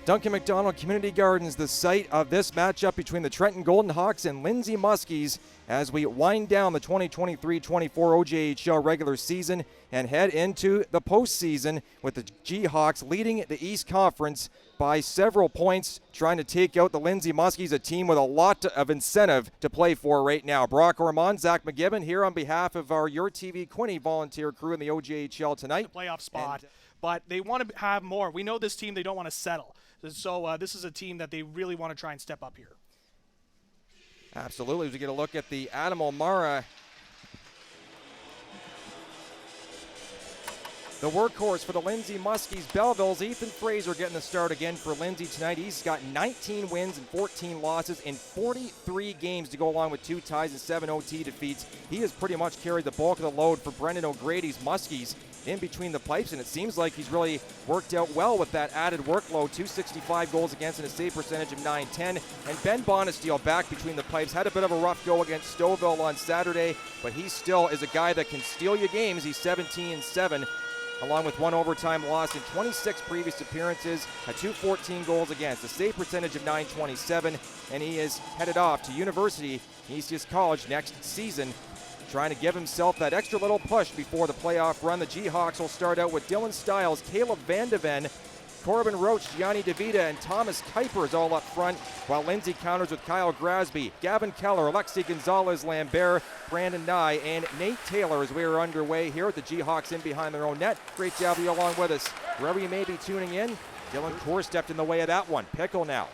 Duncan McDonald Community Gardens, the site of this matchup between the Trenton Golden Hawks and Lindsay Muskies as we wind down the 2023-24 OJHL regular season and head into the postseason with the G-Hawks leading the East Conference by several points, trying to take out the Lindsay Muskies, a team with a lot of incentive to play for right now. Brock Ormond, Zach McGibbon here on behalf of our Your TV Quinny volunteer crew in the OJHL tonight. The playoff spot, but they want to have more. We know this team, they don't want to settle. So this is a team that they really want to try and step up here. Absolutely. As we get a look at the Adam O'Mara, the workhorse for the Lindsay Muskies Belleville's Ethan Fraser getting the start again for Lindsay tonight. He's got 19 wins and 14 losses in 43 games to go along with 2 ties and 7 OT defeats. He has pretty much carried the bulk of the load for Brendan O'Grady's Muskies in between the pipes, and it seems like he's really worked out well with that added workload. 265 goals against and a save percentage of .910. And Ben Bonesteel back between the pipes. Had a bit of a rough go against Stouffville on Saturday, but he still is a guy that can steal you games. He's 17-7. Along with 1 overtime loss in 26 previous appearances, a 214 goals against, a save percentage of .927, and he is headed off to University East College next season, trying to give himself that extra little push before the playoff run. The G-Hawks will start out with Dylan Stiles, Caleb Vandeven, Corbin Roach, Gianni DeVita, and Thomas Kuipers all up front, while Lindsay counters with Kyle Grasby, Gavin Keller, Alexi Gonzalez-Lambert, Brandon Nye, and Nate Taylor as we are underway here with the G-Hawks in behind their own net. Great to have you along with us. Wherever you may be tuning in, Dylan Coor stepped in the way of that one. Pickle now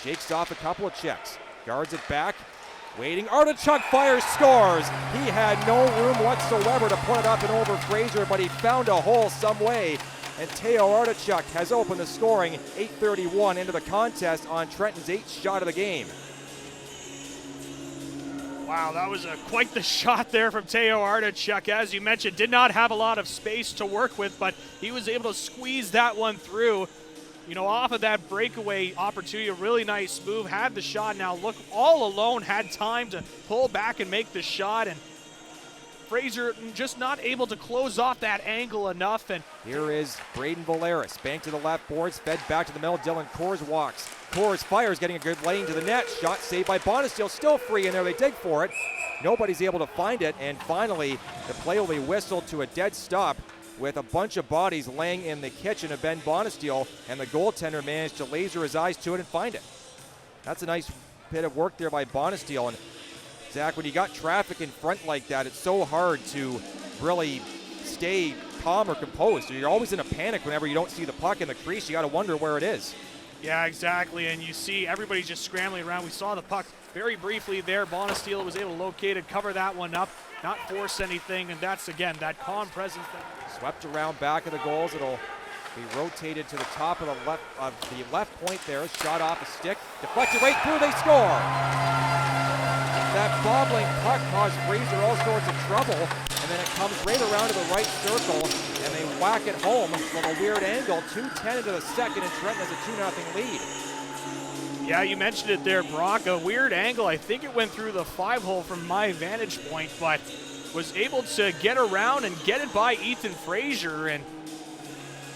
shakes off a couple of checks, guards it back, waiting. Artichuk fires, scores. He had no room whatsoever to put it up and over Fraser, but he found a hole some way. And Teo Artichuk has opened the scoring. 8:31 into the contest on Trenton's 8th shot of the game. Wow, that was quite the shot there from Teo Artichuk. As you mentioned, did not have a lot of space to work with, but he was able to squeeze that one through. You know, off of that breakaway opportunity, a really nice move, had the shot. Now look, all alone, had time to pull back and make the shot, and Fraser just not able to close off that angle enough. And here is Braden Valeris, bank to the left boards, fed back to the middle. Dylan Coors walks. Coors fires, getting a good lane to the net. Shot saved by Bonesteel, still free in there. They dig for it. Nobody's able to find it, and finally the play will be whistled to a dead stop with a bunch of bodies laying in the kitchen of Ben Bonesteel, and the goaltender managed to laser his eyes to it and find it. That's a nice bit of work there by Bonesteel. And Zach, when you got traffic in front like that, it's so hard to really stay calm or composed. You're always in a panic whenever you don't see the puck in the crease. You got to wonder where it is. Yeah, exactly, and you see everybody just scrambling around. We saw the puck very briefly there. Bonesteel was able to locate it, cover that one up, not force anything, and that's, again, that calm presence. Swept around back of the goals. It'll be rotated to the top of the left point there. Shot off a stick, deflected right through, they score! That bobbling puck caused Fraser all sorts of trouble, and then it comes right around to the right circle, and they whack it home from a weird angle. 2:10 into the second, and Trenton has a 2-0 lead. Yeah, you mentioned it there, Brock. A weird angle. I think it went through the 5-hole from my vantage point, but was able to get around and get it by Ethan Fraser, and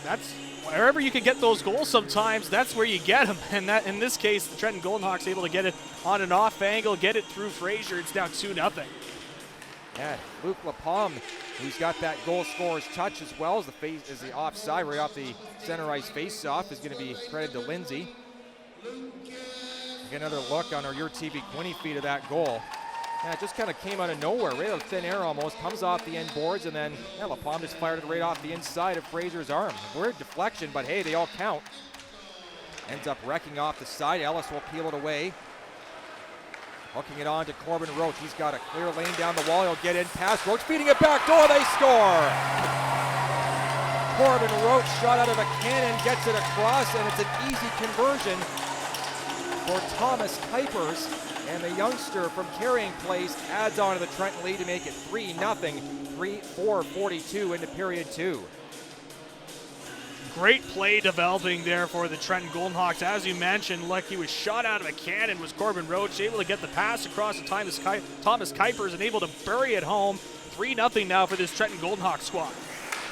that's wherever you can get those goals sometimes, that's where you get them. And that, in this case, the Trenton Golden Hawks able to get it on an off angle, get it through Fraser. It's now 2-0. Yeah, Luke Lapalme, who's got that goal scorer's touch as well as the offside right off the center ice face-off, is going to be credited to Lindsay. Get another look on our Your TV Quinny feed of that goal. Yeah, it just kind of came out of nowhere, right out of thin air almost, comes off the end boards, and then Lapalme just fired it right off the inside of Fraser's arm. Weird deflection, but hey, they all count. Ends up wrecking off the side. Ellis will peel it away. Hooking it on to Corbin Roach. He's got a clear lane down the wall. He'll get in past Roach, feeding it back door. They score! Corbin Roach shot out of a cannon, gets it across, and it's an easy conversion for Thomas Kuipers. And the youngster from Carrying Place adds on to the Trenton lead to make it 3-0, 3-4-42 into period 2. Great play developing there for the Trenton Golden Hawks. As you mentioned, like he was shot out of a cannon, was Corbin Roach able to get the pass across to Thomas Kuipers and able to bury it home. 3-0 now for this Trenton Golden Hawks squad.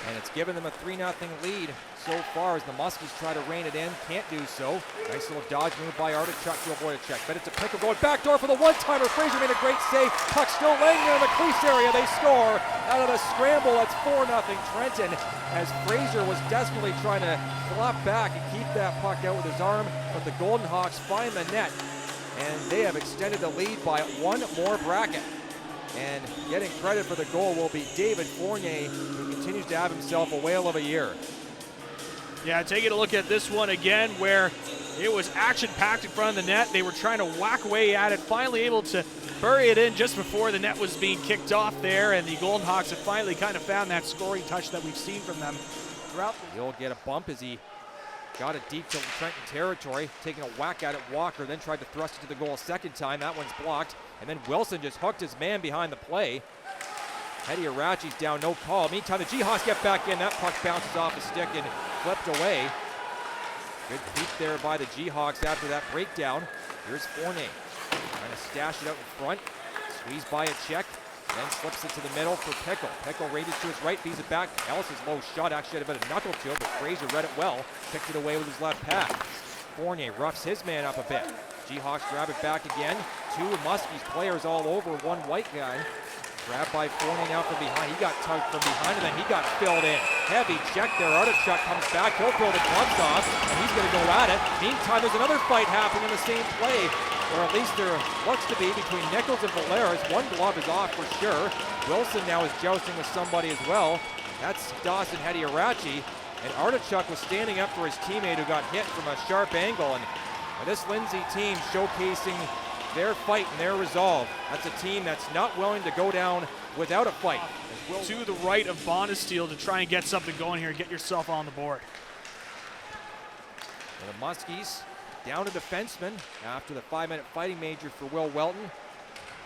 And it's given them a 3-0 lead so far as the Muskies try to rein it in. Can't do so. Nice little dodge move by Artichuk to avoid a check. But it's a Pickle going backdoor for the one-timer. Fraser made a great save. Puck still laying there in the crease area. They score out of the scramble. That's 4-0 Trenton as Fraser was desperately trying to flop back and keep that puck out with his arm. But the Golden Hawks find the net, and they have extended the lead by one more bracket. And getting credit for the goal will be David Fournier, who continues to have himself a whale of a year. Yeah, taking a look at this one again where it was action-packed in front of the net. They were trying to whack away at it, finally able to bury it in just before the net was being kicked off there, and the Golden Hawks have finally kind of found that scoring touch that we've seen from them throughout. He'll get a bump as he got it deep to Trenton territory, taking a whack at it. Walker then tried to thrust it to the goal a second time. That one's blocked. And then Wilson just hooked his man behind the play. Hedy Arachi's down, no call. Meantime, the Jayhawks get back in. That puck bounces off the stick and flipped away. Good keep there by the Jayhawks after that breakdown. Here's Fournier trying to stash it out in front. Squeezed by a check. Then slips it to the middle for Pickle. Pickle rages to his right, feeds it back. Ellis's low shot actually had a bit of knuckle to it, but Fraser read it well. Picked it away with his left pad. Fournier roughs his man up a bit. Jayhawks grab it back again. Two Muskies players all over one white guy. Grabbed by Fournier now from behind. He got tugged from behind and then he got filled in. Heavy check there. Artichuk comes back. He'll throw the gloves off and he's going to go at it. Meantime, there's another fight happening in the same play, or at least there looks to be, between Nichols and Valeris. One glove is off for sure. Wilson now is jousting with somebody as well. That's Dawson Hedy Arachi. And Artichuk was standing up for his teammate who got hit from a sharp angle. And this Lindsay team showcasing their fight and their resolve. That's a team that's not willing to go down without a fight. To the right of Bonesteel to try and get something going here and get yourself on the board. And the Muskies down to defenseman after the 5-minute fighting major for Will Welton.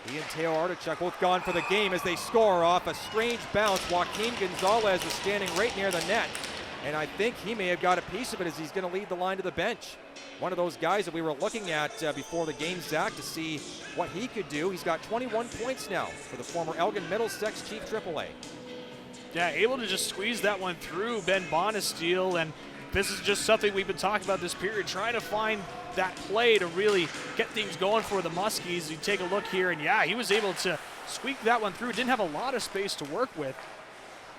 He and Teo Artichuk both gone for the game as they score off a strange bounce. Joaquin Gonzalez was standing right near the net, and I think he may have got a piece of it as he's going to lead the line to the bench. One of those guys that we were looking at before the game, Zach, to see what he could do. He's got 21 points now for the former Elgin Middlesex Chief AAA. Yeah, able to just squeeze that one through Ben Bonesteel, and this is just something we've been talking about this period, trying to find that play to really get things going for the Muskies. You take a look here, and yeah, he was able to squeak that one through. Didn't have a lot of space to work with,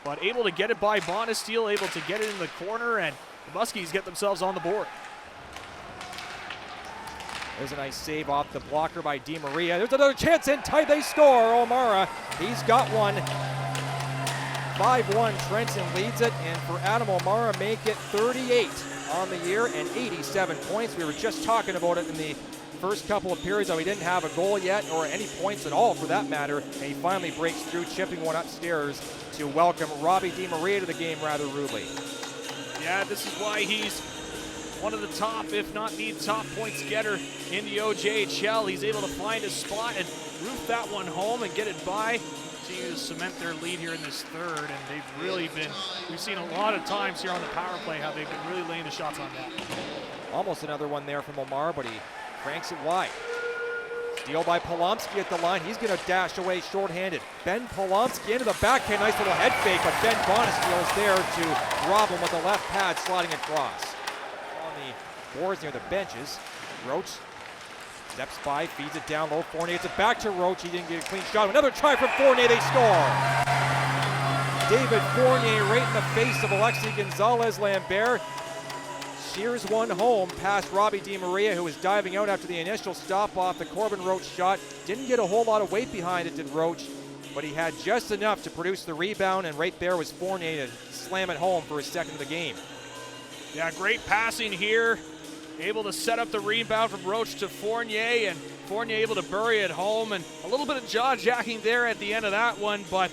but able to get it by Bonesteel, able to get it in the corner, and the Muskies get themselves on the board. There's a nice save off the blocker by Di Maria. There's another chance in tight. They score. O'Mara, he's got one. 5-1, Trenton leads it, and for Adam O'Mara, make it 38 on the year and 87 points. We were just talking about it in the first couple of periods, how he didn't have a goal yet, or any points at all for that matter, and he finally breaks through, chipping one upstairs to welcome Robbie Di Maria to the game rather rudely. Yeah, this is why he's one of the top, if not the top points getter in the OJHL. He's able to find a spot and roof that one home and get it by. Continue to cement their lead here in this third, and they've really been, we've seen a lot of times here on the power play how they've been really laying the shots on that. Almost another one there from Omar, but he cranks it wide. Steal by Polomsky at the line. He's going to dash away shorthanded. Ben Polomsky into the backhand. Nice little head fake, but Ben Bonesteel is there to rob him with the left pad sliding across. On the boards near the benches, Roach steps by, feeds it down low. Fournier gets it back to Roach. He didn't get a clean shot. Another try from Fournier. They score. David Fournier right in the face of Alexi Gonzalez-Lambert. Shears one home past Robbie Di Maria, who was diving out after the initial stop off the Corbin Roach shot. Didn't get a whole lot of weight behind it, did Roach, but he had just enough to produce the rebound, and right there was Fournier to slam it home for his second of the game. Yeah, great passing here. Able to set up the rebound from Roach to Fournier, and Fournier able to bury it home, and a little bit of jaw-jacking there at the end of that one, but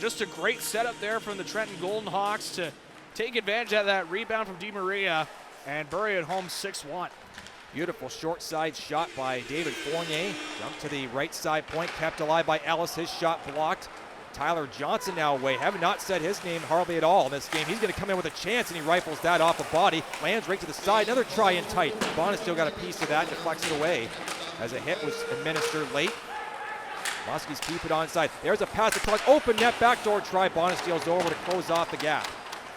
just a great setup there from the Trenton Golden Hawks to take advantage of that rebound from Di Maria and bury it home 6-1. Beautiful short side shot by David Fournier. Jump to the right side point, kept alive by Ellis. His shot blocked. Tyler Johnson now away. Have not said his name hardly at all in this game. He's going to come in with a chance, and he rifles that off the body. Lands right to the side. Another try in tight. Bonesteel got a piece of that, deflects it away as a hit was administered late. Muskies keep it onside. There's a pass across. Open net, backdoor try. Bonesteel's over to close off the gap.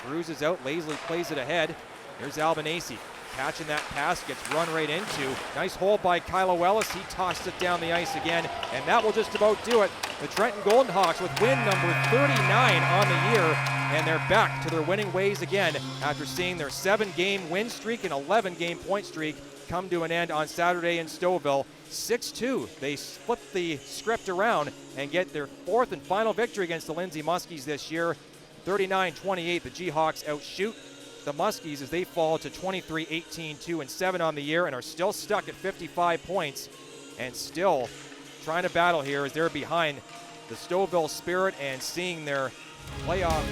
Cruises out, lazily plays it ahead. Here's Albanese. Catching that pass, gets run right into. Nice hold by Kylo Ellis. He tossed it down the ice again, and that will just about do it. The Trenton Golden Hawks with win number 39 on the year, and they're back to their winning ways again after seeing their 7-game win streak and 11-game point streak come to an end on Saturday in Stouffville. 6-2. They flip the script around and get their 4th and final victory against the Lindsay Muskies this year. 39-28, the Jayhawks outshoot the Muskies as they fall to 23-18, 2-7 on the year, and are still stuck at 55 points and still trying to battle here as they're behind the Stouffville Spirit and seeing their playoff